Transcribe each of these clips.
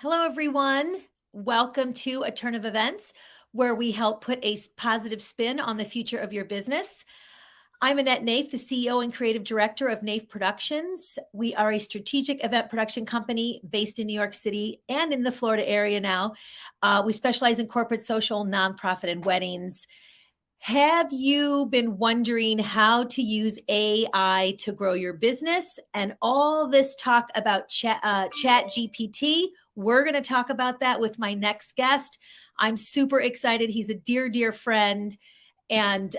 Hello, everyone. Welcome to A Turn of Events, where we help put a positive spin on the future of your business. I'm Annette Naif, the CEO and creative director of Naif Productions. We are a strategic event production company based in New York City and in the Florida area now. We specialize in corporate, social, nonprofit, and weddings. Have you been wondering how to use AI to grow your business? And all this talk about ChatGPT, we're going to talk about that with my next guest. I'm super excited. He's a dear, dear friend. And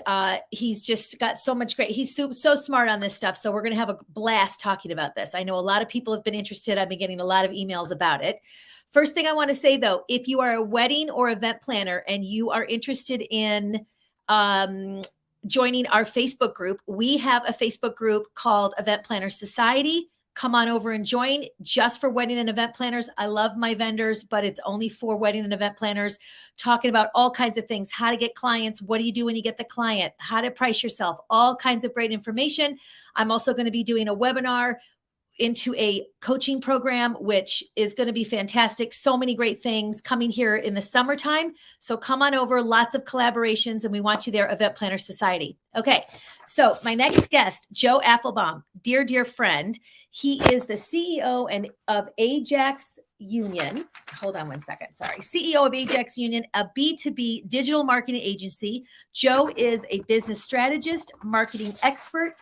he's just got so much great. He's so smart on this stuff. So we're going to have a blast talking about this. I know a lot of people have been interested. I've been getting a lot of emails about it. First thing I want to say, though, if you are a wedding or event planner and you are interested in joining our Facebook group, we have a Facebook group called Event Planner Society. Come on over and join, just for wedding and event planners. I love my vendors, but it's only for wedding and event planners, talking about all kinds of things: how to get clients, what do you do when you get the client, how to price yourself, all kinds of great information. I'm also going to be doing a webinar into a coaching program, which is going to be fantastic. So many great things coming here in the summertime. So come on over, lots of collaborations, and we want you there, Event Planner Society. Okay, so my next guest, Joe Apfelbaum, dear, dear friend. He is the CEO of Ajax Union. Hold on one second. Sorry. CEO of Ajax Union, a B2B digital marketing agency. Joe is a business strategist, marketing expert,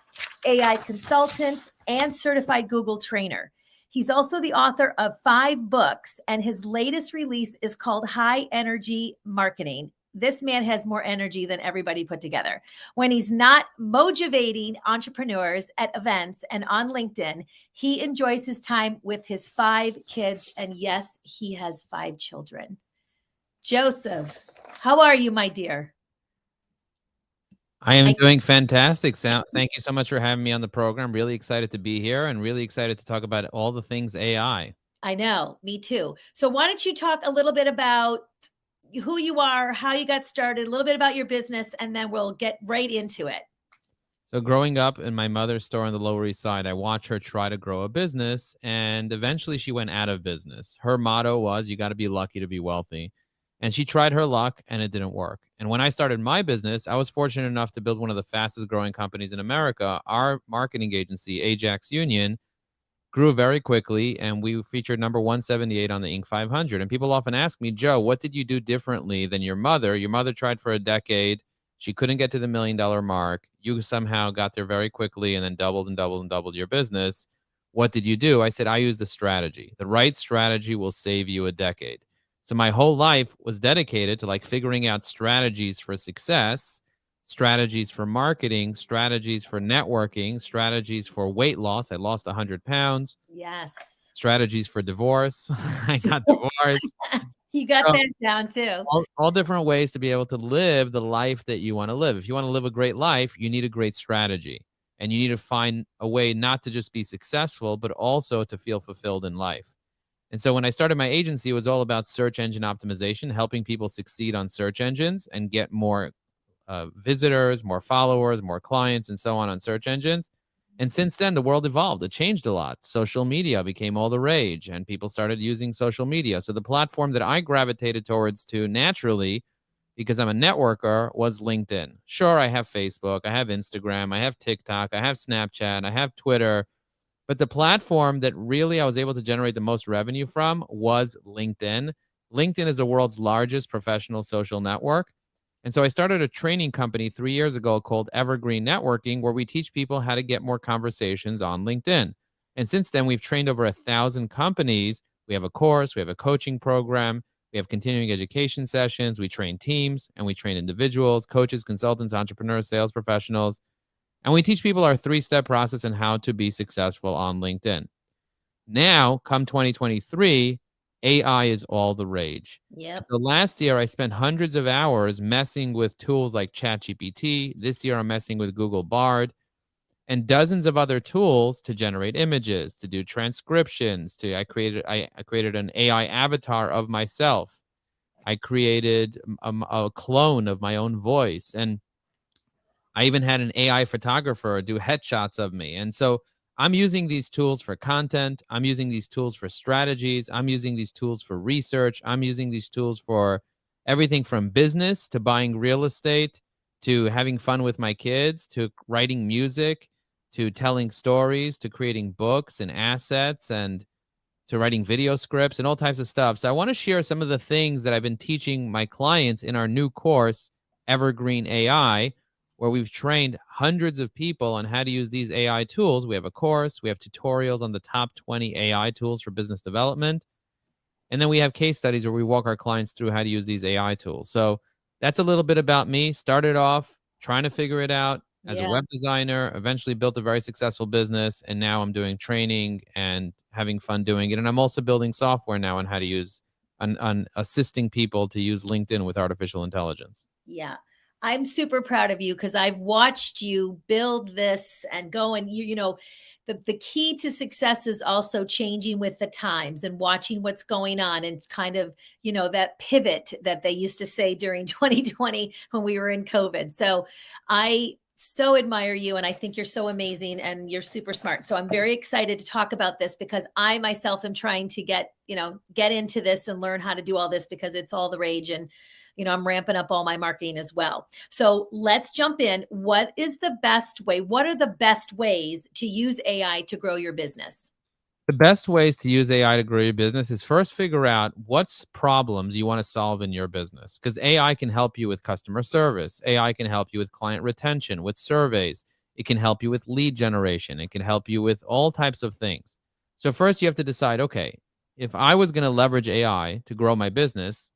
AI consultant, and certified Google trainer. He's also the author of 5 books, and his latest release is called High Energy Marketing. This man has more energy than everybody put together. When he's not motivating entrepreneurs at events and on LinkedIn, he enjoys his time with his 5 kids. And yes, he has 5 children. Joseph, how are you, my dear? I am doing fantastic. Thank you so much for having me on the program. Really excited to be here and really excited to talk about all the things AI. I know, me too. So why don't you talk a little bit about who you are, how you got started, a little bit about your business, and then we'll get right into it. So growing up in my mother's store on the Lower East Side, I watched her try to grow a business, and eventually she went out of business. Her motto was, you got to be lucky to be wealthy. And she tried her luck and it didn't work. And when I started my business, I was fortunate enough to build one of the fastest growing companies in America. Our marketing agency, Ajax Union, grew very quickly, and we featured number 178 on the Inc. 500. And people often ask me, Joe, what did you do differently than your mother? Your mother tried for a decade. She couldn't get to the $1 million mark. You somehow got there very quickly and then doubled and doubled and doubled your business. What did you do? I said, I used a strategy. The right strategy will save you a decade. So my whole life was dedicated to figuring out strategies for success, strategies for marketing, strategies for networking, strategies for weight loss. I lost 100 pounds. Yes. Strategies for divorce. I got divorced. You got that down too. All different ways to be able to live the life that you want to live. If you want to live a great life, you need a great strategy. And you need to find a way not to just be successful, but also to feel fulfilled in life. And so when I started my agency, it was all about search engine optimization, helping people succeed on search engines and get more visitors, more followers, more clients, and so on search engines. And since then, the world evolved. It changed a lot. Social media became all the rage, and people started using social media. So the platform that I gravitated towards to naturally, because I'm a networker, was LinkedIn. Sure, I have Facebook, I have Instagram, I have TikTok, I have Snapchat, I have Twitter. But the platform that really I was able to generate the most revenue from was LinkedIn. LinkedIn is the world's largest professional social network. And so I started a training company 3 years ago called Evergreen Networking, where we teach people how to get more conversations on LinkedIn. And since then, we've trained over 1,000 companies. We have a course, we have a coaching program, we have continuing education sessions, we train teams, and we train individuals, coaches, consultants, entrepreneurs, sales professionals. And we teach people our 3-step process on how to be successful on LinkedIn. Now, come 2023, AI is all the rage. Yep. So last year, I spent hundreds of hours messing with tools like ChatGPT. This year, I'm messing with Google Bard and dozens of other tools to generate images, to do transcriptions. I created an AI avatar of myself. I created a clone of my own voice. And I even had an AI photographer do headshots of me. And so I'm using these tools for content. I'm using these tools for strategies. I'm using these tools for research. I'm using these tools for everything from business to buying real estate to having fun with my kids to writing music to telling stories to creating books and assets and to writing video scripts and all types of stuff. So I want to share some of the things that I've been teaching my clients in our new course, Evergreen AI, where we've trained hundreds of people on how to use these AI tools. We have a course, we have tutorials on the top 20 AI tools for business development. And then we have case studies where we walk our clients through how to use these AI tools. So that's a little bit about me. Started off trying to figure it out as a Yeah. web designer, eventually built a very successful business. And now I'm doing training and having fun doing it. And I'm also building software now on how to use, on assisting people to use LinkedIn with artificial intelligence. Yeah. I'm super proud of you because I've watched you build this and go, and you know, the key to success is also changing with the times and watching what's going on. And it's kind of, you know, that pivot that they used to say during 2020 when we were in COVID. So I so admire you, and I think you're so amazing and you're super smart. So I'm very excited to talk about this because I myself am trying to get into this and learn how to do all this because it's all the rage. And I'm ramping up all my marketing as well. So let's jump in. What is the best way? What are the best ways to use AI to grow your business? The best ways to use AI to grow your business is first figure out what's problems you want to solve in your business, because AI can help you with customer service. AI can help you with client retention, with surveys. It can help you with lead generation. It can help you with all types of things. So first you have to decide, okay, if I was going to leverage AI to grow my business,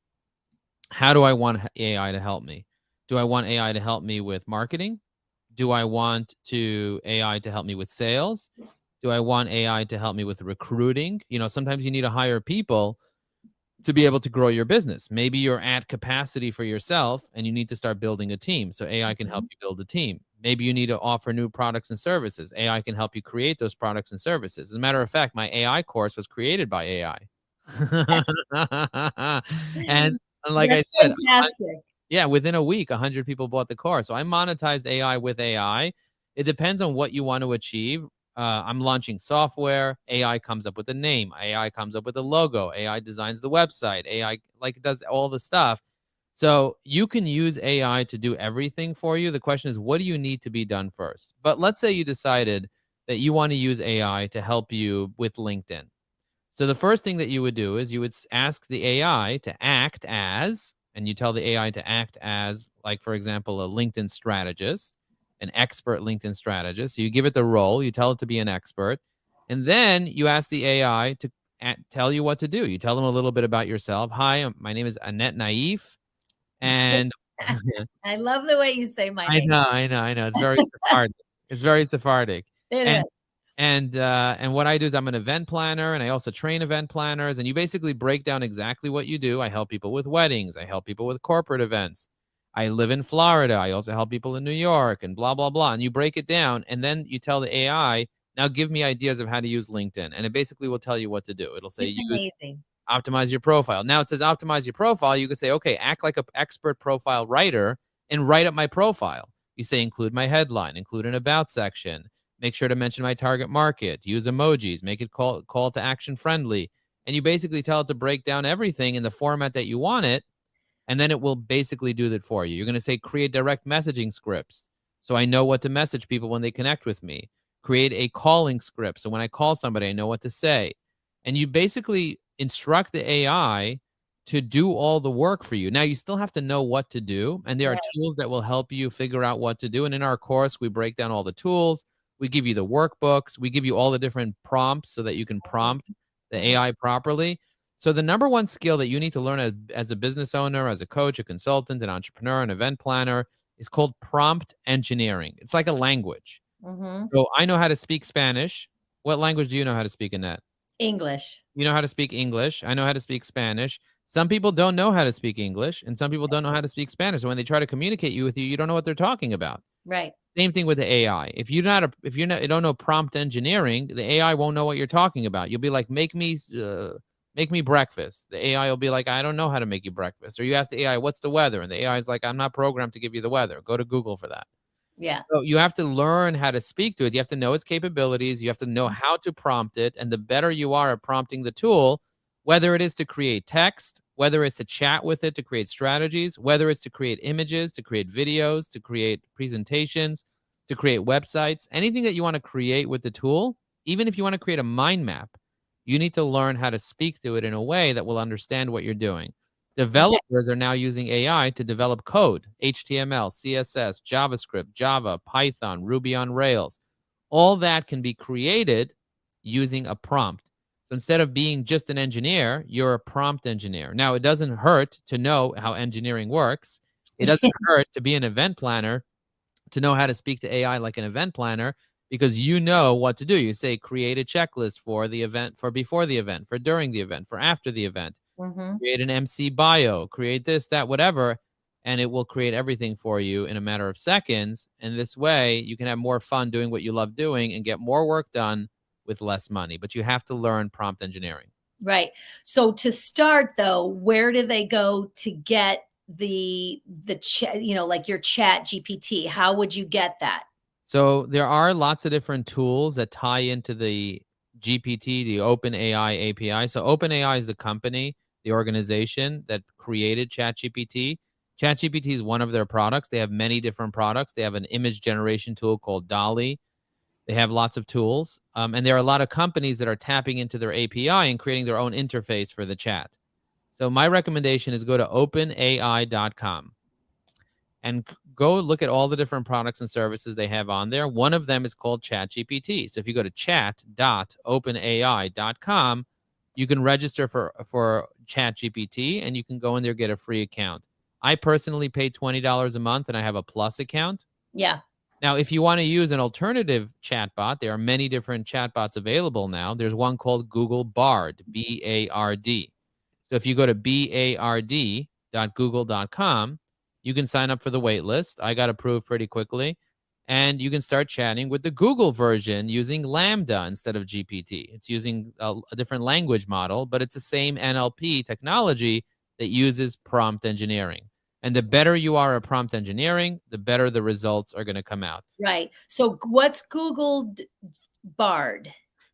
how do I want AI to help me? Do I want AI to help me with marketing? Do I want AI to help me with sales? Do I want AI to help me with recruiting? Sometimes you need to hire people to be able to grow your business. Maybe you're at capacity for yourself and you need to start building a team. So AI can help you build a team. Maybe you need to offer new products and services. AI can help you create those products and services. As a matter of fact, my AI course was created by AI. and, and like I That's said, fantastic. yeah, within a week, 100 people bought the course. So I monetized AI with AI. It depends on what you want to achieve. I'm launching software. AI comes up with a name. AI comes up with a logo. AI designs the website. AI does all the stuff. So you can use AI to do everything for you. The question is, what do you need to be done first? But let's say you decided that you want to use AI to help you with LinkedIn. So the first thing that you would do is you would ask the AI to act as, and you tell the AI to act as, like, for example, a LinkedIn strategist, an expert LinkedIn strategist. So you give it the role, you tell it to be an expert, and then you ask the AI to tell you what to do. You tell them a little bit about yourself. Hi, my name is Annette Naif, and I love the way you say my I name. know, I know, I know. It's very Sephardic. It's very Sephardic. It And is. and what I do is I'm an event planner, and I also train event planners. And you basically break down exactly what you do. I help people with weddings. I help people with corporate events. I live in Florida. I also help people in New York and blah, blah, blah. And you break it down, and then you tell the AI, now give me ideas of how to use LinkedIn. And it basically will tell you what to do. It'll say It's amazing. optimize your profile. Now it says optimize your profile. You could say, okay, act like an expert profile writer and write up my profile. You say, include my headline, include an about section, make sure to mention my target market, use emojis, make it call to action friendly. And you basically tell it to break down everything in the format that you want it. And then it will basically do that for you. You're going to say, create direct messaging scripts, so I know what to message people when they connect with me. Create a calling script, so when I call somebody, I know what to say. And you basically instruct the AI to do all the work for you. Now, you still have to know what to do, and there are Right. tools that will help you figure out what to do. And in our course, we break down all the tools. We give you the workbooks. We give you all the different prompts so that you can prompt the Mhm. AI properly. So the number one skill that you need to learn as a business owner, as a coach, a consultant, an entrepreneur, an event planner is called prompt engineering. It's like a language. Mhm. So I know how to speak Spanish. What language do you know how to speak in that? English. You know how to speak English. I know how to speak Spanish. Some people don't know how to speak English, and some people don't know how to speak Spanish. So when they try to communicate with you, you don't know what they're talking about. Right. Same thing with the AI. You don't know prompt engineering, the AI won't know what you're talking about. You'll be like, make me breakfast. The AI will be like, I don't know how to make you breakfast. Or you ask the AI, what's the weather? And the AI is like, I'm not programmed to give you the weather. Go to Google for that. Yeah. So you have to learn how to speak to it. You have to know its capabilities. You have to know how to prompt it. And the better you are at prompting the tool, whether it is to create text, whether it's to chat with it to create strategies, whether it's to create images, to create videos, to create presentations, to create websites, anything that you want to create with the tool, even if you want to create a mind map, you need to learn how to speak to it in a way that will understand what you're doing. Okay. Developers are now using AI to develop code, HTML, CSS, JavaScript, Java, Python, Ruby on Rails. All that can be created using a prompt. So instead of being just an engineer, you're a prompt engineer. Now, it doesn't hurt to know how engineering works. It doesn't hurt to be an event planner, to know how to speak to AI like an event planner, because you know what to do. You say, create a checklist for the event, for before the event, for during the event, for after the event, Hmm. create an MC bio, create this, that, whatever, and it will create everything for you in a matter of seconds. And this way, you can have more fun doing what you love doing and get more work done with less money. But you have to learn prompt engineering. Right. So to start though, where do they go to get the chat, like your chat GPT? How would you get that? So there are lots of different tools that tie into the GPT, the OpenAI API. So OpenAI is the company, the organization that created ChatGPT. ChatGPT is one of their products. They have many different products. They have an image generation tool called Dolly. They have lots of tools. And there are a lot of companies that are tapping into their API and creating their own interface for the chat. So my recommendation is go to openai.com and go look at all the different products and services they have on there. One of them is called ChatGPT. So if you go to chat.openai.com, you can register for ChatGPT and you can go in there, get a free account. I personally pay $20 a month and I have a plus account. Yeah. Now, if you want to use an alternative chatbot, there are many different chatbots available now. There's one called Google Bard, B-A-R-D. So if you go to bard.google.com, you can sign up for the wait list. I got approved pretty quickly. And you can start chatting with the Google version using Lambda instead of GPT. It's using a different language model, but it's the same NLP technology that uses prompt engineering. And the better you are at prompt engineering, the better the results are going to come out. Right. So what's Google Bard?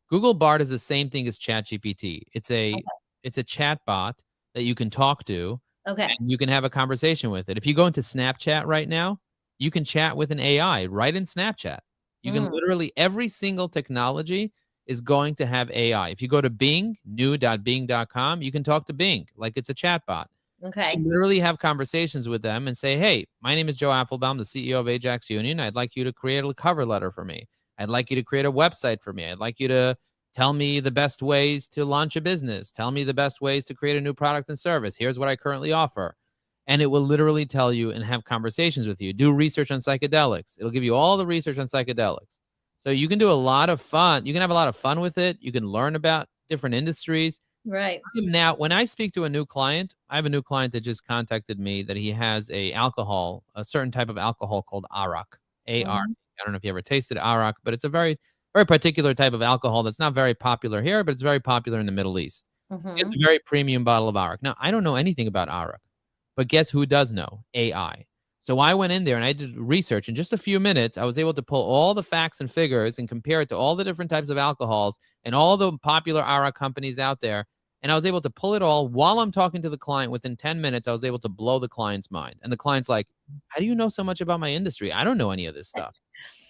Google Bard is the same thing as ChatGPT. Okay. It's a chat bot that you can talk to Okay. and you can have a conversation with it. If you go into Snapchat right now, you can chat with an AI right in Snapchat. You can Mm, literally, every single technology is going to have AI. If you go to Bing, new.bing.com, you can talk to Bing like it's a chat bot. You okay. can literally have conversations with them and say, hey, my name is Joe Apfelbaum, the CEO of Ajax Union. I'd like you to create a cover letter for me. I'd like you to create a website for me. I'd like you to tell me the best ways to launch a business. Tell me the best ways to create a new product and service. Here's what I currently offer. And it will literally tell you and have conversations with you. Do research on psychedelics. It'll give you all the research on psychedelics. So you can do a lot of fun. You can have a lot of fun with it. You can learn about different industries. Right. Now, when I speak to a new client, I have a new client that just contacted me that he has a certain type of alcohol called arak, A-R. Mhm. I don't know if you ever tasted arak, but it's a very, very particular type of alcohol that's not very popular here, but it's very popular in the Middle East. It's Mhm. a very premium bottle of arak. Now, I don't know anything about arak, but guess who does know? AI. So I went in there and I did research. In just a few minutes, I was able to pull all the facts and figures and compare it to all the different types of alcohols and all the popular arak companies out there. And I was able to pull it all while I'm talking to the client. Within 10 minutes, I was able to blow the client's mind. And the client's like, how do you know so much about my industry? I don't know any of this stuff.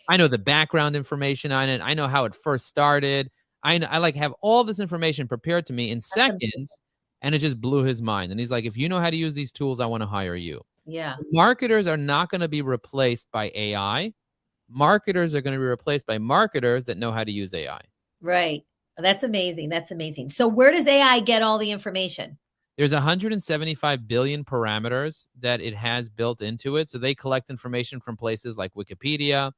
I know the background information on it. I know how it first started. I like have all this information prepared to me in That's amazing. seconds, and it just blew his mind. And he's like, if you know how to use these tools, I want to hire you. Yeah. Marketers are not going to be replaced by AI. Marketers are going to be replaced by marketers that know how to use AI. Right. That's amazing. That's amazing. So where does AI get all the information? There's 175 billion parameters that it has built into it. So they collect information from places like Wikipedia.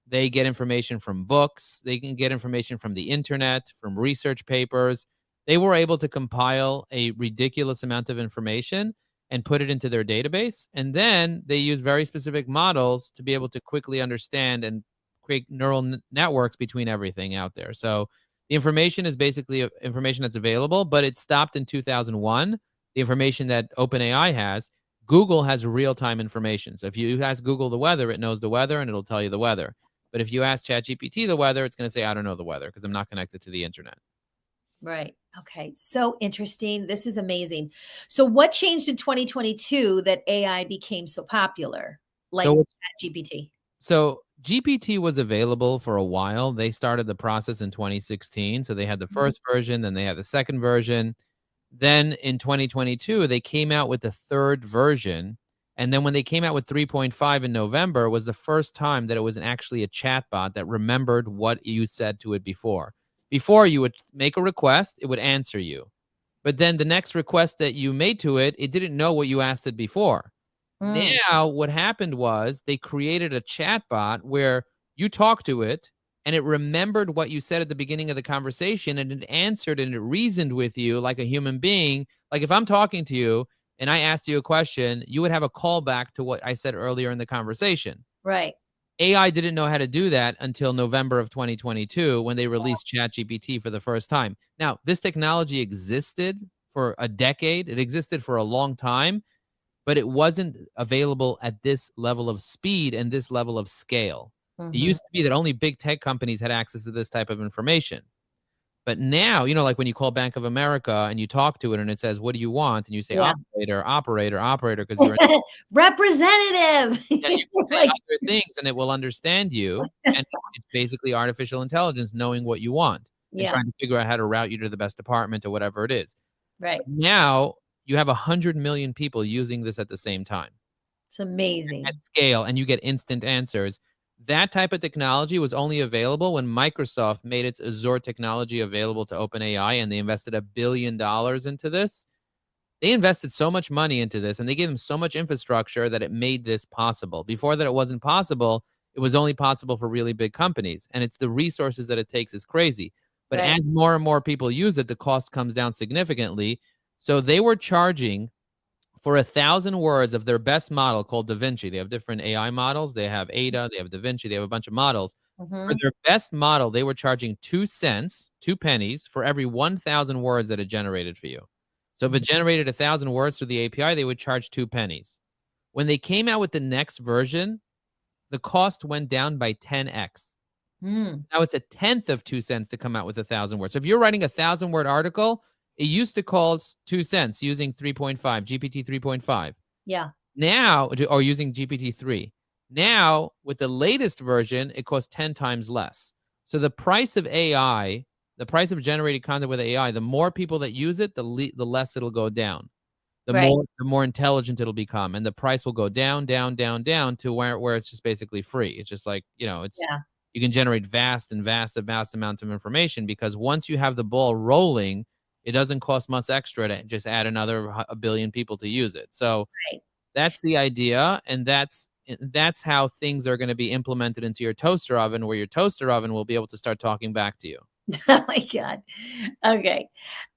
They get information from books. They can get information from the internet, from research papers. They were able to compile a ridiculous amount of information and put it into their database. And then they use very specific models to be able to quickly understand and create neural networks between everything out there. So the information is basically information that's available, but it stopped in 2001. The information that OpenAI has. Google has real-time information. So if you ask Google the weather, it knows the weather and it'll tell you the weather. But if you ask ChatGPT the weather, it's going to say, I don't know the weather because I'm not connected to the internet. Right. Okay. So interesting. This is amazing. So what changed in 2022 that AI became so popular, like So ChatGPT? So GPT was available for a while. They started the process in 2016. So they had the Mhm. first version, then they had the second version. Then in 2022, they came out with the third version. And then when they came out with 3.5 in November was the first time that it was actually a chatbot that remembered what you said to it before. Before you would make a request, it would answer you. But then the next request that you made to it, it didn't know what you asked it before. Mm, Now, what happened was they created a chatbot where you talk to it and it remembered what you said at the beginning of the conversation and it answered and it reasoned with you like a human being. Like if I'm talking to you and I asked you a question, you would have a callback to what I said earlier in the conversation. right. AI didn't know how to do that until November of 2022 when they released ChatGPT for the first time. Now, this technology existed for a decade. It existed for a long time, but it wasn't available at this level of speed and this level of scale. It Mhm. used to be that only big tech companies had access to this type of information. But now, you know, like when you call Bank of America and you talk to it and it says, "What do you want?" And you say, Yeah. "Operator, operator, operator," because you're Representative. yeah, you can say Like, other things and it will understand you. And it's basically artificial intelligence knowing what you want and yeah, trying to figure out how to route you to the best department or whatever it is. right. But now you have 100 million people using this at the same time It's at amazing. scale and you get instant answers. That type of technology was only available when Microsoft made its Azure technology available to OpenAI and they invested $1 billion into this. They invested so much money into this and they gave them so much infrastructure that it made this possible. Before that, it wasn't possible. It was only possible for really big companies. And it's the resources that it takes is crazy. But Right. as more and more people use it, the cost comes down significantly. So they were charging for 1,000 words of their best model called Da Vinci. They have different AI models. They have Ada, they have Da Vinci, they have a bunch of models. For Mhm. their best model, they were charging 2 cents, 2 pennies for every 1,000 words that it generated for you. So if it Mhm. generated 1,000 words through the API, they would charge 2 pennies. When they came out with the next version, the cost went down by 10x. Mm, Now it's a tenth of 2 cents to come out with 1,000 words. So if you're writing 1,000 word article, it used to cost 2 cents using 3.5, GPT 3.5. yeah. Now, or using GPT-3. Now, with the latest version, it costs 10 times less. So the price of AI, the price of generated content with AI, the more people that use it, the less it'll go down. Right. The more intelligent it'll become, and the price will go down, down, down, down to where it's just basically free. It's just like, you know, it's Yeah. you can generate vast amount of information because once you have the ball rolling, it doesn't cost much extra to just add another a billion people to use it. So Right. that's the idea, and that's how things are gonna be implemented into your toaster oven, where your toaster oven will be able to start talking back to you. Oh my God. Okay.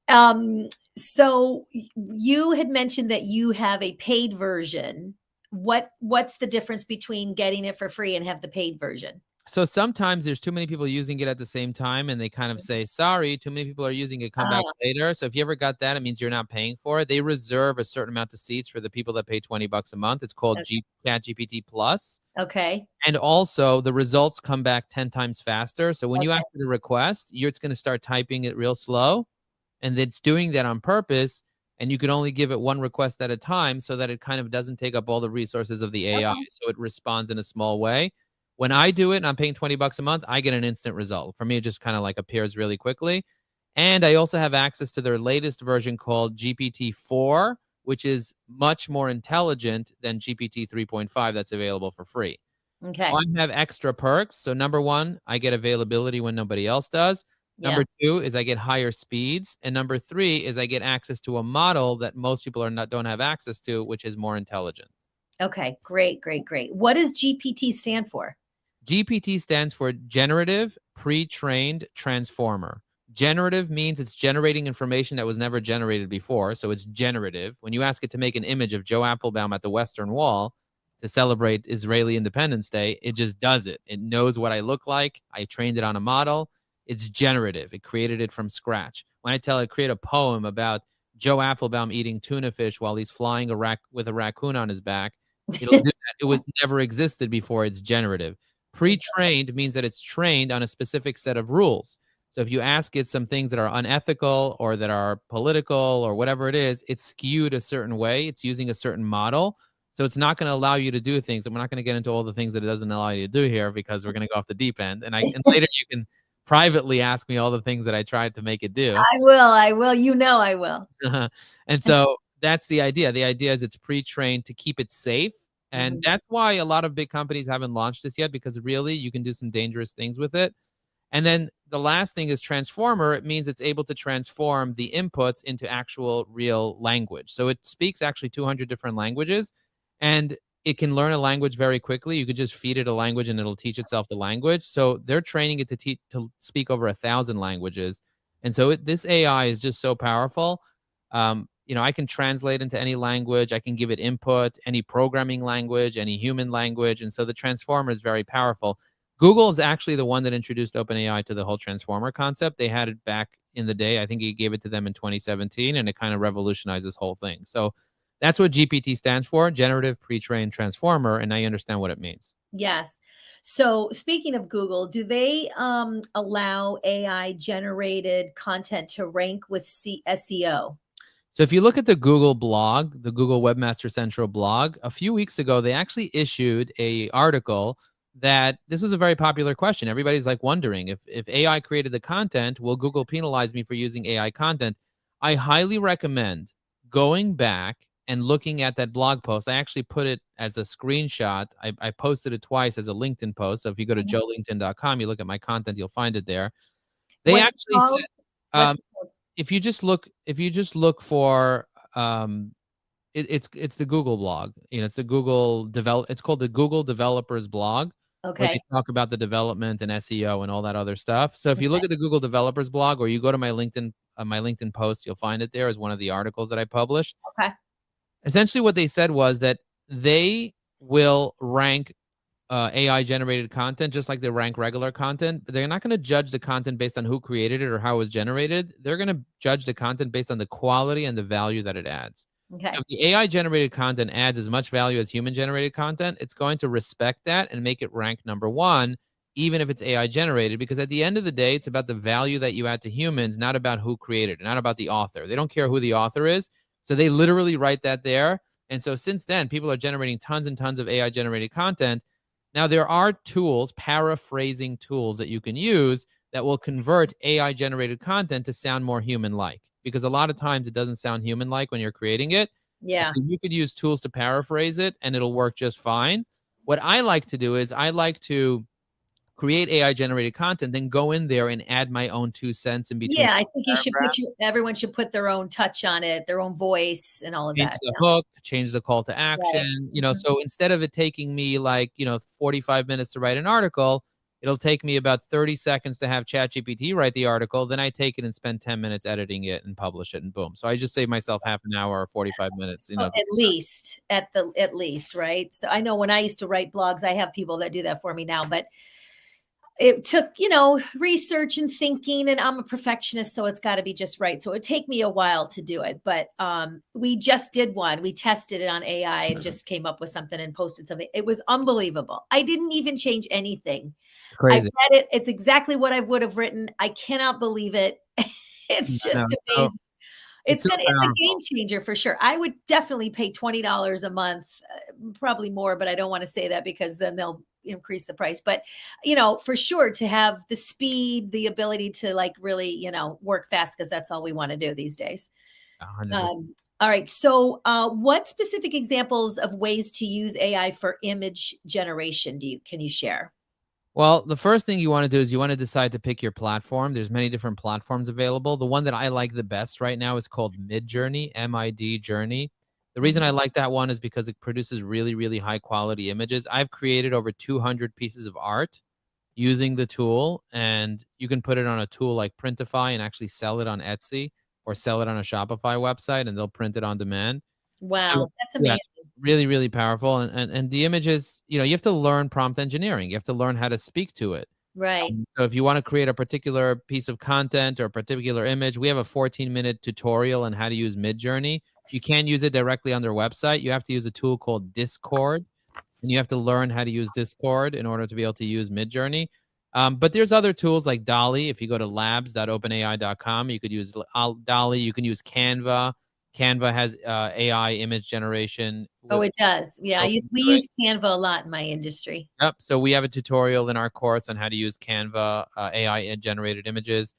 Um, so you had mentioned that you have a paid version. What's the difference between getting it for free and have the paid version? So sometimes there's too many people using it at the same time, and they kind of say, "Sorry, too many people are using it, come back Ah, later." So if you ever got that, it means you're not paying for it. They reserve a certain amount of seats for the people that pay $20 a month. It's called okay. ChatGPT Plus. Okay. And also, the results come back 10 times faster. So when you Okay. ask for the request, you're it's gonna start typing it real slow, and it's doing that on purpose, and you can only give it one request at a time so that it kind of doesn't take up all the resources of the AI, Okay. so it responds in a small way. When I do it and I'm paying $20 a month, I get an instant result. For me, it just kinda, like, appears really quickly, and I also have access to their latest version called GPT-4, which is much more intelligent than GPT 3.5 that's available for free. So Okay. I have extra perks. So number 1, I get availability when nobody else does. Yeah. Number 2 is I get higher speeds, and number 3 is I get access to a model that most people are not don't have access to, which is more intelligent. Okay. Great. Great. Great. What does GPT stand for? GPT stands for Generative Pre-trained Transformer. Generative means it's generating information that was never generated before, so it's generative. When you ask it to make an image of Joe Apfelbaum at the Western Wall to celebrate Israeli Independence Day, it just does it. It knows what I look like. I trained it on a model. It's generative. It created it from scratch. When I tell it create a poem about Joe Apfelbaum eating tuna fish while he's flying with a raccoon on his back. It'll do that. It was never existed before. It's generative. Pre-trained means that it's trained on a specific set of rules. So if you ask it some things that are unethical or that are political or whatever it is, it's skewed a certain way. It's using a certain model. So it's not going to allow you to do things. And we're not going to get into all the things that it doesn't allow you to do here because we're going to go off the deep end. And later you can privately ask me all the things that I tried to make it do. I will. You know I will. And so that's the idea. The idea is it's pre-trained to keep it safe. And that's why a lot of big companies haven't launched this yet, because really you can do some dangerous things with it. And then the last thing is transformer. It means it's able to transform the inputs into actual real language. So it speaks actually 200 different languages, and it can learn a language very quickly. You could just feed it a language and it'll teach itself the language. So they're training it to speak over 1,000 languages. And so this AI is just so powerful. I can translate into any language. I can give it input, any programming language, any human language. And so the transformer is very powerful. Google is actually the one that introduced OpenAI to the whole transformer concept. They had it back in the day. I think he gave it to them in 2017, and it kind of revolutionized this whole thing. So that's what GPT stands for, Generative Pre-trained Transformer, and now you understand what it means. Yes. So speaking of Google, do they allow AI generated content to rank with SEO? So if you look at the Google blog, the Google Webmaster Central blog, a few weeks ago, they actually issued an article that this is a very popular question. Everybody's like wondering if AI created the content, will Google penalize me for using AI content? I highly recommend going back and looking at that blog post. I actually put it as a screenshot. I posted it twice as a LinkedIn post. So if you go to joelinkedin.com, you look at my content, you'll find it there. They actually said, if you just look for it's the Google blog. It's the Google it's called the Google Developers blog. Okay. Where they talk about the development and SEO and all that other stuff. So if you look at the Google Developers blog, or you go to my LinkedIn post, you'll find it there as one of the articles that I published. Okay. Essentially what they said was that they will rank AI generated content just like they rank regular content. But they're not going to judge the content based on who created it or how it was generated. They're going to judge the content based on the quality and the value that it adds. Okay. So if the AI generated content adds as much value as human generated content, it's going to respect that and make it rank number one, even if it's AI generated, because at the end of the day, it's about the value that you add to humans, not about who created it, not about the author. They don't care who the author is. So they literally write that there. And so since then, people are generating tons and tons of AI generated content. Now, there are tools, paraphrasing tools that you can use that will convert AI generated content to sound more human-like, because a lot of times it doesn't sound human-like when you're creating it. Yeah. So you could use tools to paraphrase it and it'll work just fine. What I like to do is I like to create AI generated content, then go in there and add my own 2 cents in between. Yeah, I think everyone should put their own touch on it, their own voice and all of Change that. the hook, change the call to action, so instead of it taking me 45 minutes to write an article, it'll take me about 30 seconds to have ChatGPT write the article. Then I take it and spend 10 minutes editing it and publish it, and boom. So I just save myself half an hour or 45 minutes, at least, right? So I know when I used to write blogs, I have people that do that for me now, but it took, research and thinking, and I'm a perfectionist, so it's got to be just right. So it would take me a while to do it, but we just did one. We tested it on AI and just came up with something and posted something. It was unbelievable. I didn't even change anything. Crazy. I read it. It's exactly what I would have written. I cannot believe it. It's just amazing. It's a game changer for sure. I would definitely pay $20 a month, probably more, but I don't want to say that because then they'll increase the price. But, for sure, to have the speed, the ability to really, work fast, because that's all we want to do these days. 100%. All right. So what specific examples of ways to use AI for image generation can you share? Well, the first thing you want to do is you want to decide to pick your platform. There's many different platforms available. The one that I like the best right now is called Midjourney, MID Journey. The reason I like that one is because it produces really, really high quality images. I've created over 200 pieces of art using the tool, and you can put it on a tool like Printify and actually sell it on Etsy or sell it on a Shopify website, and they'll print it on demand. Wow, So, that's amazing. Really, really powerful. And the images, you have to learn prompt engineering. You have to learn how to speak to it. Right. So if you want to create a particular piece of content or a particular image, we have a 14-minute tutorial on how to use Midjourney. You can't use it directly on their website. You have to use a tool called Discord, and you have to learn how to use Discord in order to be able to use Midjourney. But there's other tools like Dolly. If you go to labs.openai.com, you could use Dolly. You can use Canva. Canva has AI image generation Oh, with it does. Yeah, built we into it. use Canva a lot in my industry. Yep. So we have a tutorial in our course on how to use Canva AI generated images.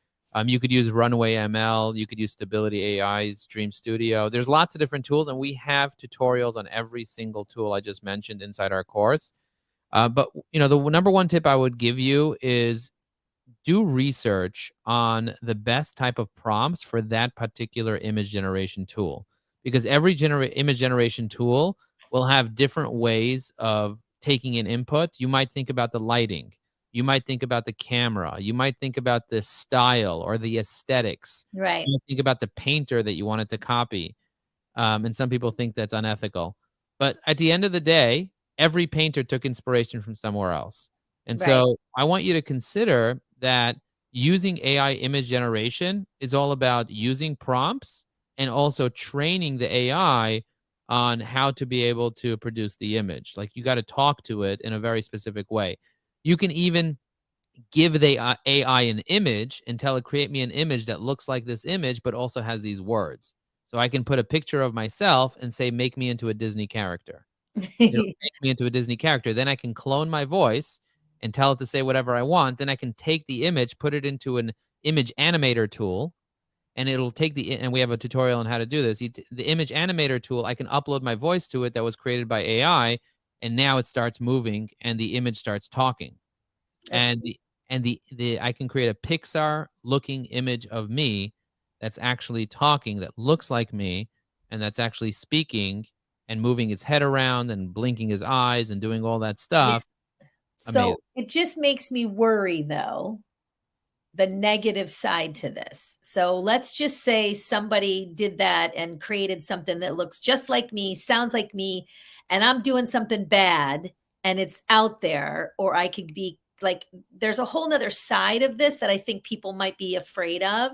You could use Runway ML. You could use Stability AI's Dream Studio. There's lots of different tools, and we have tutorials on every single tool I just mentioned inside our course. But the number one tip I would give you is do research on the best type of prompts for that particular image generation tool, because every image generation tool will have different ways of taking in input. You might think about the lighting, you might think about the camera, you might think about the style or the aesthetics, Right. you might think about the painter that you wanted to copy. And some people think that's unethical. But at the end of the day, every painter took inspiration from somewhere else. And Right. so I want you to consider that using AI image generation is all about using prompts and also training the AI on how to be able to produce the image. Like, you got to talk to it in a very specific way. You can even give the AI an image and tell it, create me an image that looks like this image, but also has these words. So I can put a picture of myself and say, make me into a Disney character. It'll make me into a Disney character. Then I can clone my voice and tell it to say whatever I want. Then I can take the image, put it into an image animator tool, and it'll take and we have a tutorial on how to do this. The image animator tool, I can upload my voice to it that was created by AI, and now it starts moving and the image starts talking. That's And the I can create a Pixar looking image of me that's actually talking, that looks like me, and that's actually speaking and moving its head around and blinking his eyes and doing all that yeah. stuff. Amazing. So it just makes me worry, though, the negative side to this. So let's just say somebody did that and created something that looks just like me, sounds like me, and I'm doing something bad and it's out there, or I could be like, there's a whole nother side of this that I think people might be afraid of.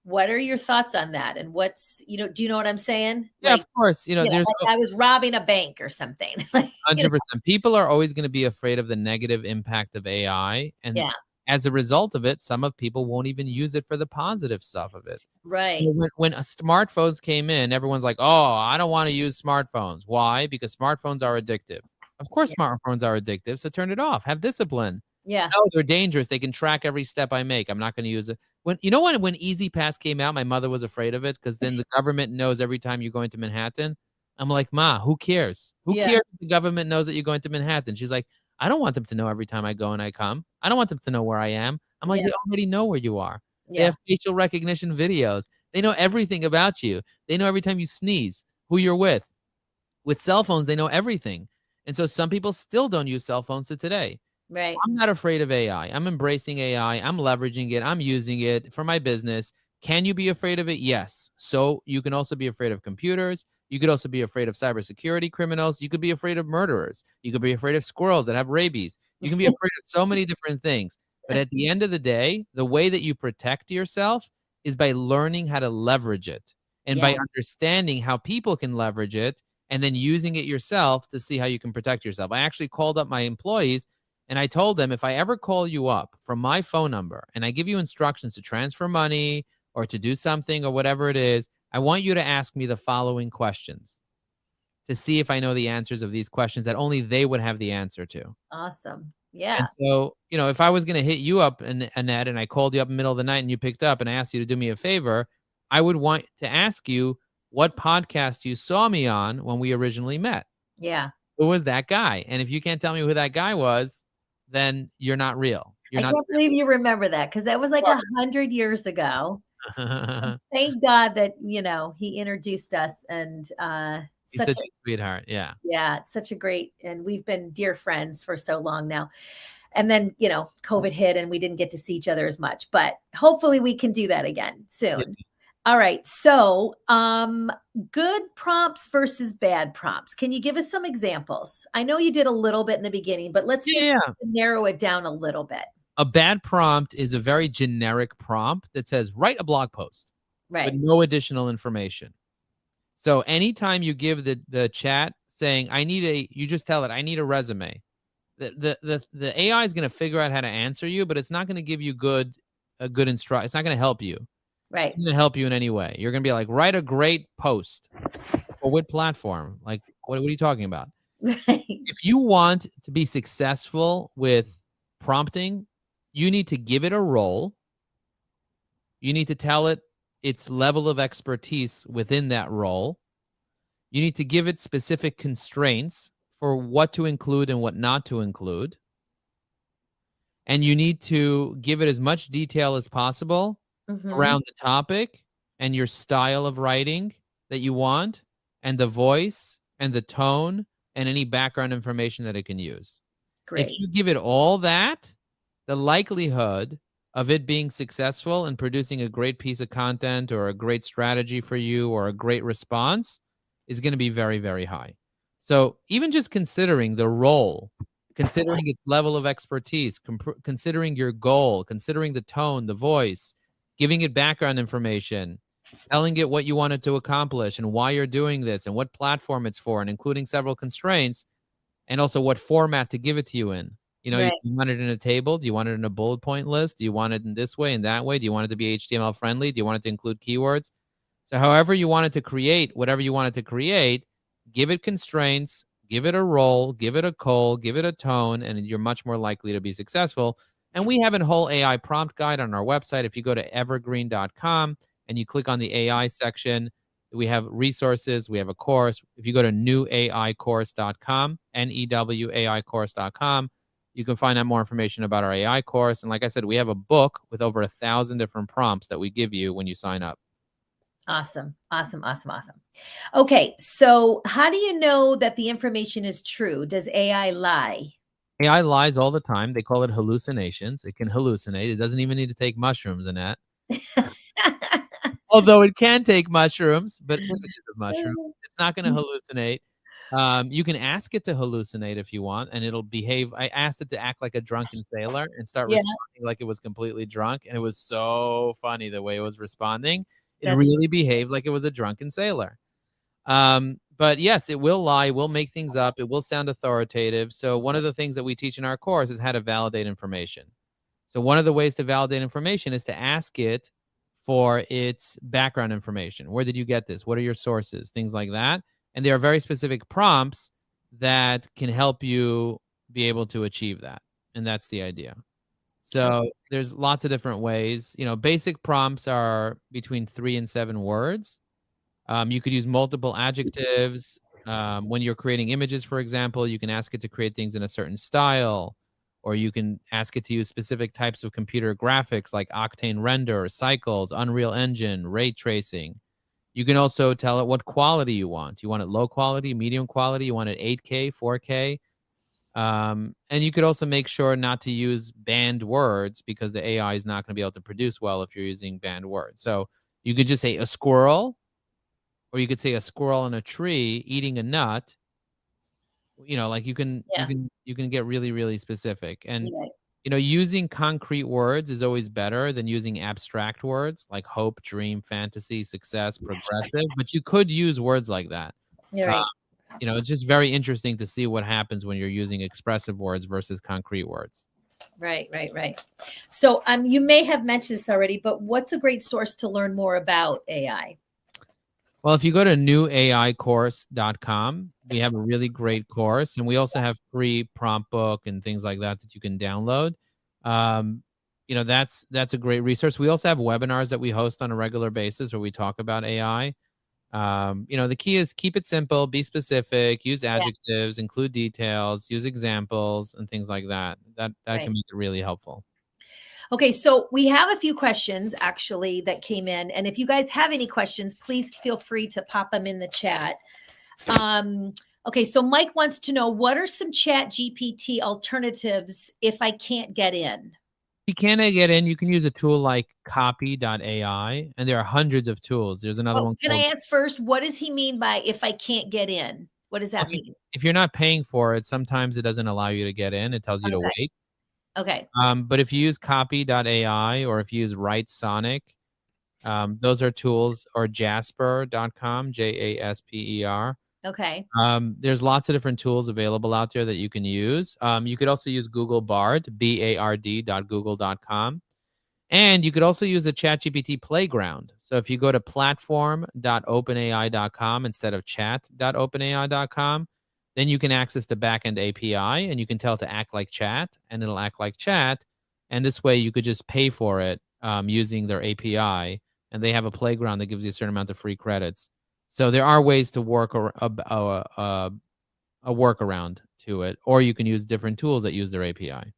What are your thoughts on that? And do you know what I'm saying? Yeah, of Like, course. There's like I was robbing a bank or something. Like, 100%. People are always going to be afraid of the negative impact of AI. And yeah, as a result of it, some of people won't even use it for the positive stuff of it. right. When smartphones came in, everyone's like, "Oh, I don't wanna use smartphones." Why? Because smartphones are addictive. Of course, Yeah, smartphones are addictive, so turn it off. Have discipline. yeah, No, they're dangerous. They can track every step I make. I'm not gonna use it. When Easy Pass came out, my mother was afraid of it because then the government knows every time you're going to Manhattan. I'm like, "Ma, who cares? Who yeah, cares if the government knows that you're going to Manhattan?" She's like, "I don't want them to know every time I go and I come. I don't want them to know where I am." I'm like, yeah, "They already know where you are. They yeah, have facial recognition videos. They know everything about you. They know every time you sneeze, who you're with. With cell phones, they know everything." And so some people still don't use cell phones to today. right. I'm not afraid of AI. I'm embracing AI. I'm leveraging it. I'm using it for my business. Can you be afraid of it? Yes. So you can also be afraid of computers. You could also be afraid of cybersecurity criminals. You could be afraid of murderers. You could be afraid of squirrels that have rabies. You can be afraid of so many different things. But at the end of the day, the way that you protect yourself is by learning how to leverage it and Yeah, by understanding how people can leverage it and then using it yourself to see how you can protect yourself. I actually called up my employees and I told them, if I ever call you up from my phone number and I give you instructions to transfer money or to do something or whatever it is, I want you to ask me the following questions to see if I know the answers of these questions that only they would have the answer to. awesome. Yeah, And so, if I was going to hit you up, Annette, and I called you up in the middle of the night and you picked up and I asked you to do me a favor, I would want to ask you what podcast you saw me on when we originally met. yeah. Who was that guy? And if you can't tell me who that guy was, then you're not real. You're I not can't believe you remember that because that was like smart. 100 years ago. Thank God that, he introduced us and, He's such such a a sweetheart. Yeah. yeah, such a great and we've been dear friends for so long now. And then, COVID hit and we didn't get to see each other as much, but hopefully we can do that again Yeah. soon. All right. So, good prompts versus bad prompts. Can you give us some examples? I know you did a little bit in the beginning, but let's Yeah, just yeah. narrow it down a little bit. A bad prompt is a very generic prompt that says, write a blog post with Right. no additional information. So anytime you give the chat saying, you just tell it, I need a resume. The AI is going to figure out how to answer you, but it's not going to give you a good instruct. It's not going to help you. It's Right. going to help you in any way. You're going to be like, write a great post. Or what platform? Like, what are you talking about? Right. If you want to be successful with prompting, you need to give it a role. You need to tell it its level of expertise within that role. You need to give it specific constraints for what to include and what not to include. And you need to give it as much detail as possible Mm-hmm. around the topic and your style of writing that you want, and the voice and the tone and any background information that it can use. If Great. you give it all that, the likelihood of it being successful and producing a great piece of content or a great strategy for you or a great response is going to be very, very high. So even just considering the role, considering its level of expertise, considering your goal, considering the tone, the voice, giving it background information, telling it what you want it to accomplish and why you're doing this and what platform it's for, and including several constraints, and also what format to give it to you in. You know, you Right. want it in a table? Do you want it in a bullet point list? Do you want it in this way and that way? Do you want it to be HTML friendly? Do you want it to include keywords? So however you want it to create, whatever you want it to create, give it constraints, give it a role, give it a goal, give it a tone, and you're much more likely to be successful. And we have a whole AI prompt guide on our website. If you go to evergreen.com and you click on the AI section, we have resources. We have a course. If you go to newaicourse.com, newaicourse.com, you can find out more information about our AI course. And like I said, we have a book with over 1,000 different prompts that we give you when you sign up. Awesome. Awesome. Awesome. Awesome. Okay. So how do you know that the information is true? Does AI lie? AI lies all the time. They call it hallucinations. It can hallucinate. It doesn't even need to take mushrooms, Annette. Although it can take mushrooms, but images of mushrooms. It's not going to hallucinate. You can ask it to hallucinate if you want, and it'll behave. I asked it to act like a drunken sailor and start Yeah, responding like it was completely drunk, and it was so funny the way it was responding. It that's really behaved like it was a drunken sailor. But yes, it will lie, it will make things up, it will sound authoritative. So one of the things that we teach in our course is how to validate information. So one of the ways to validate information is to ask it for its background information. Where did you get this? What are your sources? Things like that. And there are very specific prompts that can help you be able to achieve that. And that's the idea. okay. So there's lots of different ways. You know, basic prompts are between 3 and 7 words. You could use multiple adjectives. When you're creating images, for example, you can ask it to create things in a certain style, or you can ask it to use specific types of computer graphics like Octane render, cycles, Unreal Engine, ray tracing. You can also tell it what quality you want. You want it low quality, medium quality, you want it 8K, 4K. And you could also make sure not to use banned words because the AI is not going to be able to produce well if you're using banned words. So you could just say a squirrel, or you could say a squirrel in a tree eating a nut. You know, like Yeah. you can get really, really specific. And Yeah. you know, using concrete words is always better than using abstract words like hope, dream, fantasy, success, progressive. But you could use words like that. You're Uh, right. you know, it's just very interesting to see what happens when you're using expressive words versus concrete words. Right. Right. Right. So, you may have mentioned this already, but what's a great source to learn more about AI? Well, if you go to newaicourse.com, we have a really great course, and we also have free prompt book and things like that that you can download. Um, you know, that's a great resource. We also have webinars that we host on a regular basis where we talk about AI. You know, the key is keep it simple, be specific, use Yeah. adjectives, include details, use examples, and things like that. That Right. can make it really helpful. Okay, so we have a few questions actually that came in, and if you guys have any questions, please feel free to pop them in the chat. Okay, so Mike wants to know, what are some ChatGPT alternatives if I can't get in? If you can't get in, you can use a tool like copy.ai, and there are hundreds of tools. There's another Oh, one can I called, ask first, what does he mean by if I can't get in? What does that okay, mean? if you're not paying for it, sometimes it doesn't allow you to get in. It tells you to Okay. wait. Okay. But if you use copy.ai or if you use Write Sonic, those are tools, or jasper.com, Jasper. Okay. There's lots of different tools available out there that you can use. You could also use Google Bard, bard.google.com. And you could also use a ChatGPT playground. So if you go to platform.openai.com instead of chat.openai.com, then you can access the backend API and you can tell it to act like chat, and it'll act like chat. And this way you could just pay for it using their API. And they have a playground that gives you a certain amount of free credits. So there are ways to work a workaround to it, or you can use different tools that use their API.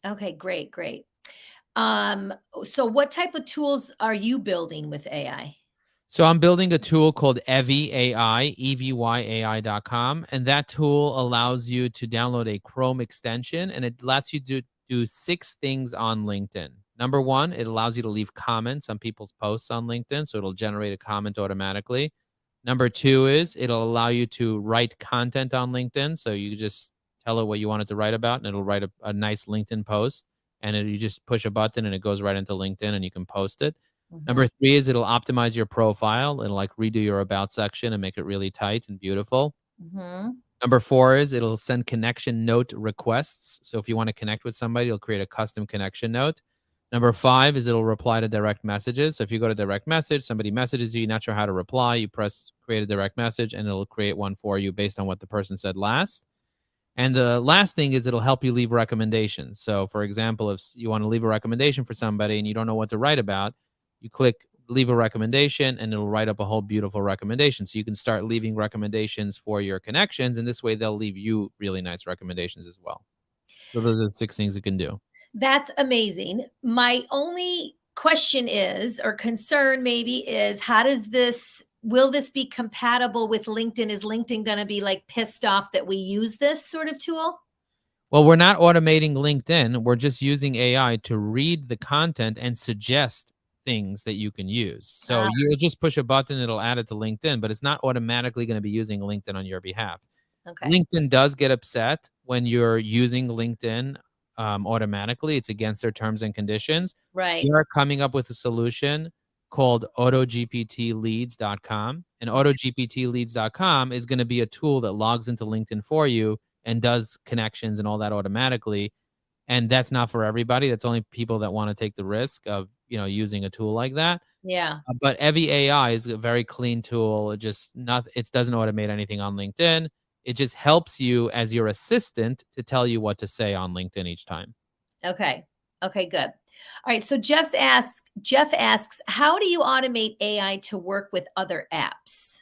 Okay, great, great. So what type of tools are you building with AI? So I'm building a tool called Evy AI, EVYAI.com, and that tool allows you to download a Chrome extension, and it lets you do 6 things on LinkedIn. Number 1, it allows you to leave comments on people's posts on LinkedIn, so it'll generate a comment automatically. Number 2 is it'll allow you to write content on LinkedIn, so you just tell it what you want it to write about, and it'll write a nice LinkedIn post, and you just push a button, and it goes right into LinkedIn, and you can post it. Mhm, Number 3 is it'll optimize your profile. It'll, like, redo your about section and make it really tight and beautiful. mhm. Number 4 is it'll send connection note requests. So if you wanna connect with somebody, it'll create a custom connection note. Number 5 is it'll reply to direct messages. So if you go to direct message, somebody messages you, you're not sure how to reply, you press create a direct message, and it'll create one for you based on what the person said last. And the last thing is it'll help you leave recommendations. So, for example, if you want to leave a recommendation for somebody and you don't know what to write about, you click leave a recommendation and it'll write up a whole beautiful recommendation. So you can start leaving recommendations for your connections, and this way they'll leave you really nice recommendations as well. So those are the 6 things you can do. That's amazing. My only question is, or concern maybe, is how does this will this be compatible with LinkedIn? Is LinkedIn gonna be, like, pissed off that we use this sort of tool? Well, we're not automating LinkedIn. We're just using AI to read the content and suggest things that you can use. So Ah, you'll just push a button, it'll add it to LinkedIn, but it's not automatically going to be using LinkedIn on your behalf. okay. LinkedIn does get upset when you're using LinkedIn automatically. It's against their terms and conditions. Right. They are coming up with a solution called AutoGPTleads.com. And AutoGPTleads.com is going to be a tool that logs into LinkedIn for you and does connections and all that automatically. And that's not for everybody. That's only people that want to take the risk of, using a tool like that. Yeah. But Evy AI is a very clean tool. It doesn't automate anything on LinkedIn. It just helps you as your assistant to tell you what to say on LinkedIn each time. Okay. Okay, good. All right, so Jeff asks, how do you automate AI to work with other apps?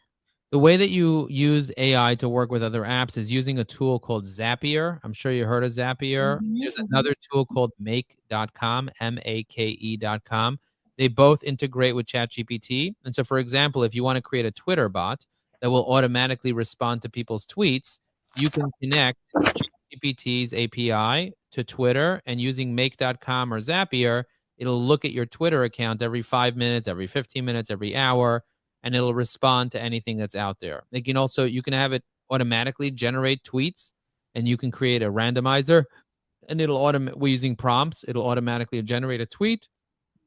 The way that you use AI to work with other apps is using a tool called Zapier. I'm sure you heard of Zapier. Mhm, There's mhm. another tool called make.com, make.com. They both integrate with ChatGPT. And so, for example, if you want to create a Twitter bot that will automatically respond to people's tweets, you can connect ChatGPT's API to Twitter, and using make.com or Zapier, it'll look at your Twitter account every 5 minutes, every 15 minutes, every hour, and it'll respond to anything that's out there. You can have it automatically generate tweets, and you can create a randomizer, and we're using prompts. It'll automatically generate a tweet,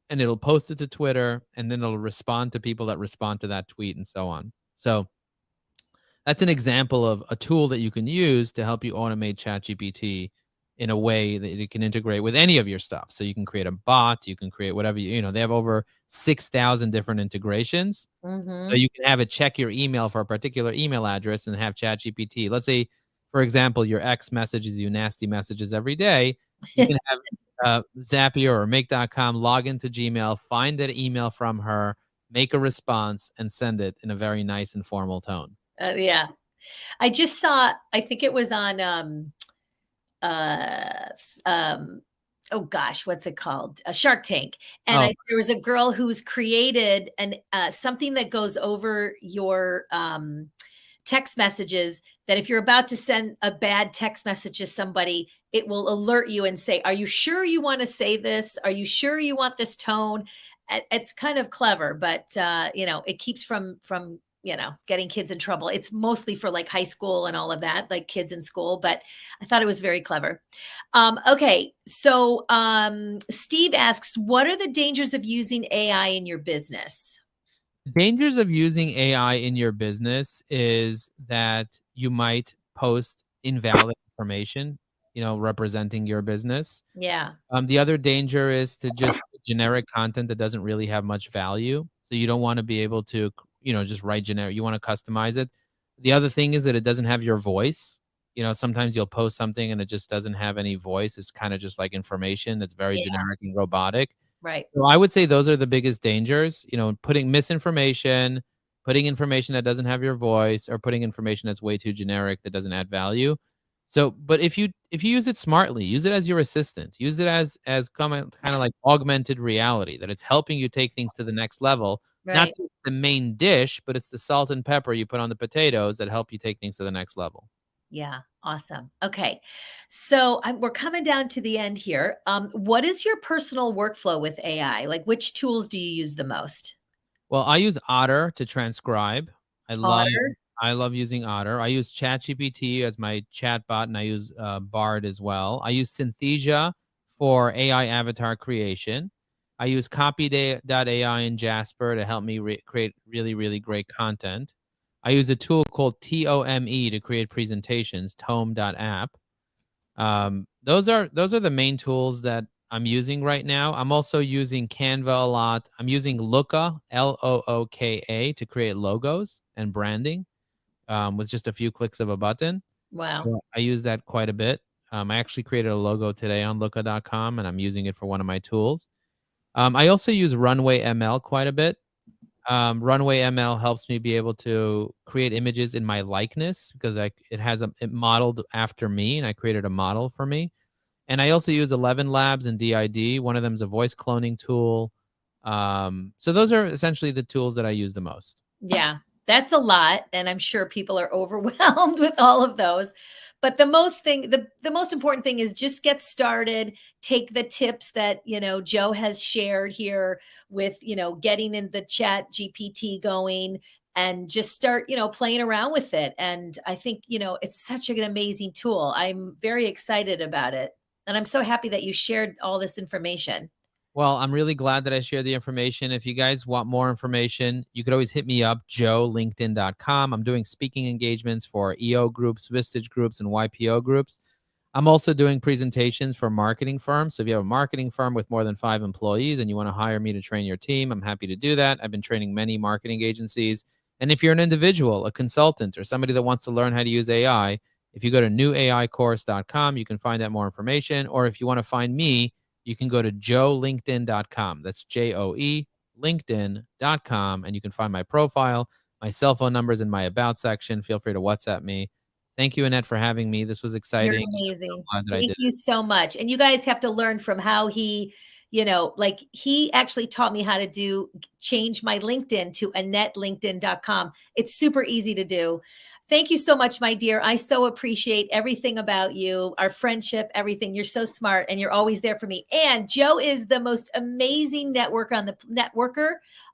and it'll post it to Twitter, and then it'll respond to people that respond to that tweet, and so on. So that's an example of a tool that you can use to help you automate ChatGPT in a way that it can integrate with any of your stuff. So you can create a bot, you can create whatever they have over 6,000 different integrations. So Mhm. you can have it check your email for a particular email address and have ChatGPT. Let's say, for example, your ex messages you nasty messages every day. You can have Zapier or Make.com log into Gmail, find that email from her, make a response, and send it in a very nice and formal tone. Yeah. I just saw, I think it was on um oh gosh, what's it called? A Shark Tank. And Oh, there was a girl who's created an something that goes over your text messages, that if you're about to send a bad text message to somebody, it will alert you and say, "Are you sure you want to say this? Are you sure you want this tone?" It's kind of clever, but it keeps from getting kids in trouble. It's mostly for like high school and all of that, like kids in school, but I thought it was very clever. Okay. So Steve asks, what are the dangers of using AI in your business? Dangers of using AI in your business is that you might post invalid information, representing your business. Yeah. The other danger is to just generic content that doesn't really have much value. So you don't want to be able to, just write generic. You want to customize it. The other thing is that it doesn't have your voice. Sometimes you'll post something and it just doesn't have any voice. It's kind of just like information. It's very Yeah. generic and robotic. Right. So I would say those are the biggest dangers, putting misinformation, putting information that doesn't have your voice, or putting information that's way too generic that doesn't add value. So, but if you use it smartly, use it as your assistant, use it as kind of like augmented reality, that it's helping you take things to the next level, not Right. just the main dish, but it's the salt and pepper you put on the potatoes that help you take things to the next level. Yeah. Awesome. Okay. So we're coming down to the end here. What is your personal workflow with AI? Like, which tools do you use the most? Well, I use Otter to transcribe. I love Otter. I love using Otter. I use ChatGPT as my chatbot, and I use Bard as well. I use Synthesia for AI avatar creation. I use Copy.ai and Jasper to help me create really, really great content. I use a tool called Tome to create presentations, Tome.app. Those are the main tools that I'm using right now. I'm also using Canva a lot. I'm using Looka, Looka, to create logos and branding, with just a few clicks of a button. Wow. So I use that quite a bit. I actually created a logo today on Looka.com, and I'm using it for one of my tools. I also use Runway ML quite a bit. Runway ML helps me be able to create images in my likeness, because it modeled after me, and I created a model for me. And I also use 11 Labs and DID. One of them is a voice cloning tool. So those are essentially the tools that I use the most. Yeah, that's a lot, and I'm sure people are overwhelmed with all of those. But the most important thing is just get started, take the tips that, Joe has shared here with, getting in the chat GPT going, and just start, playing around with it. And I think, it's such an amazing tool. I'm very excited about it. And I'm so happy that you shared all this information. Well, I'm really glad that I shared the information. If you guys want more information, you could always hit me up, joelinkedin.com. I'm doing speaking engagements for EO groups, Vistage groups, and YPO groups. I'm also doing presentations for marketing firms. So if you have a marketing firm with more than 5 employees and you want to hire me to train your team, I'm happy to do that. I've been training many marketing agencies. And if you're an individual, a consultant, or somebody that wants to learn how to use AI, if you go to newaicourse.com, you can find out more information. Or if you want to find me, you can go to joelinkedin.com. That's JOE LinkedIn.com. And you can find my profile. My cell phone number is in my about section. Feel free to WhatsApp me. Thank you, Annette, for having me. This was You're exciting. I'm so amazing. glad that I Thank did you it. so much. And you guys have to learn from how he, like he actually taught me how to change my LinkedIn to AnnetteLinkedIn.com. It's super easy to do. Thank you so much, my dear. I so appreciate everything about you, our friendship, everything. You're so smart and you're always there for me. And Joe is the most amazing networker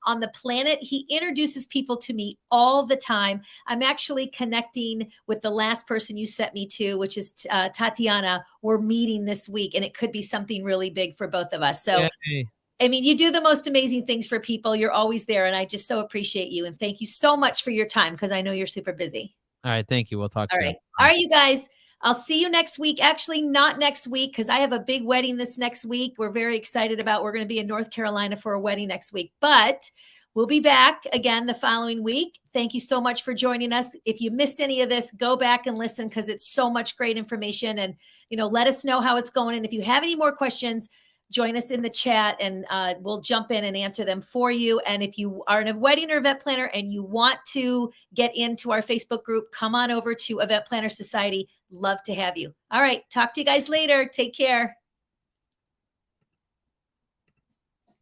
on the planet. He introduces people to me all the time. I'm actually connecting with the last person you sent me to, which is Tatiana. We're meeting this week, and it could be something really big for both of us. So, Yay. I mean, you do the most amazing things for people. You're always there, and I just so appreciate you. And thank you so much for your time, because I know you're super busy. All right. Thank you. We'll talk All soon. right. All Bye. right, you guys. I'll see you next week. Actually, not next week, because I have a big wedding this next week. We're very excited about. We're going to be in North Carolina for a wedding next week, but we'll be back again the following week. Thank you so much for joining us. If you missed any of this, go back and listen, because it's so much great information. And let us know how it's going. And if you have any more questions, join us in the chat, and we'll jump in and answer them for you. And if you are a wedding or event planner and you want to get into our Facebook group, come on over to Event Planner Society. Love to have you. All right. Talk to you guys later. Take care.